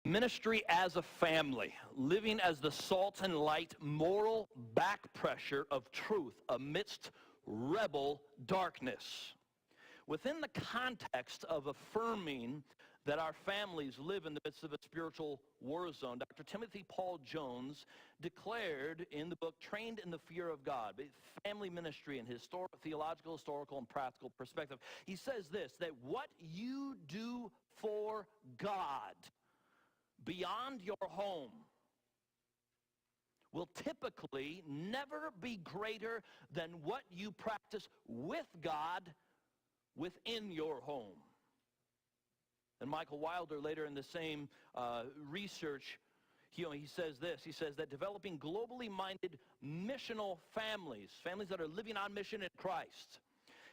Ministry as a family, living as the salt and light, moral back pressure of truth amidst rebel darkness. Within the context of affirming that our families live in the midst of a spiritual war zone, Dr. Timothy Paul Jones declared in the book Trained in the Fear of God, Family Ministry in his theological, historical, and practical perspective, he says this, that what you do for God beyond your home will typically never be greater than what you practice with God within your home. And Michael Wilder, later in the same research, he says this. He says that developing globally minded missional families that are living on mission in Christ,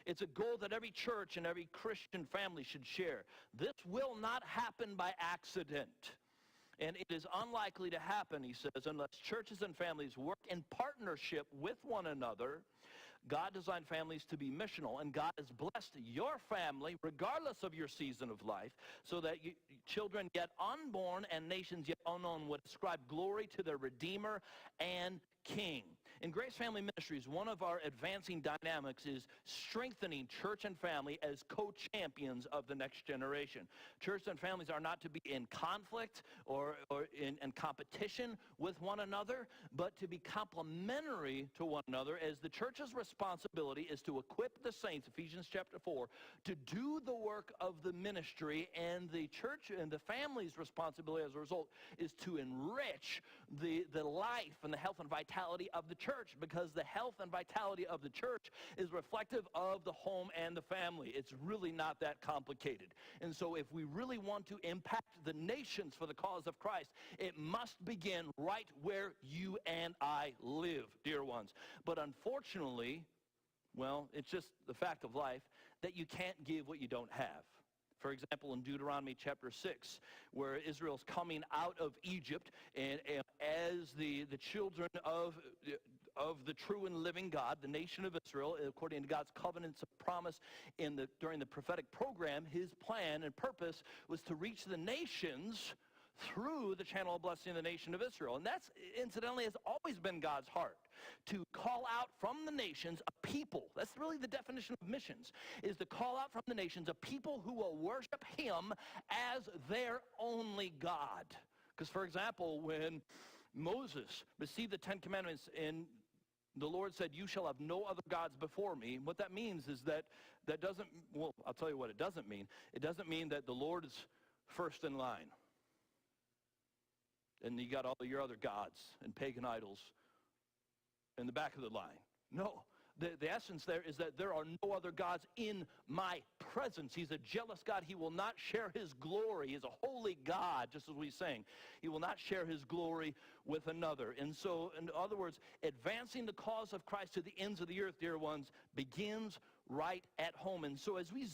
it's a goal that every church and every Christian family should share. This will not happen by accident. And it is unlikely to happen, he says, unless churches and families work in partnership with one another. God designed families to be missional, and God has blessed your family, regardless of your season of life, so that children yet unborn and nations yet unknown would ascribe glory to their Redeemer and King. In Grace Family Ministries, one of our advancing dynamics is strengthening church and family as co-champions of the next generation. Church and families are not to be in conflict or in competition with one another, but to be complementary to one another, as the church's responsibility is to equip the saints, Ephesians chapter 4, to do the work of the ministry, and the church and the family's responsibility as a result is to enrich the life and the health and vitality of the church, because the health and vitality of the church is reflective of the home and the family. It's really not that complicated. And so if we really want to impact the nations for the cause of Christ, it must begin right where you and I live, dear ones. But unfortunately, well, it's just the fact of life that you can't give what you don't have. For example, in Deuteronomy chapter 6, where Israel's coming out of Egypt, and as the children of the true and living God, the nation of Israel, according to God's covenants of promise during the prophetic program, his plan and purpose was to reach the nations through the channel of blessing of the nation of Israel. And that's, incidentally, has always been God's heart, to call out from the nations a people. That's really the definition of missions, is to call out from the nations a people who will worship him as their only God. Because, for example, when Moses received the Ten Commandments, and the Lord said, you shall have no other gods before me. What that means is that doesn't, well, I'll tell you what it doesn't mean. It doesn't mean that the Lord is first in line, and you got all of your other gods and pagan idols in the back of the line. No, the essence there is that there are no other gods in my presence. He's a jealous God. He will not share his glory. He's a holy God, just as we sang. He will not share his glory with another. And so, in other words, advancing the cause of Christ to the ends of the earth, dear ones, begins right at home. And so as we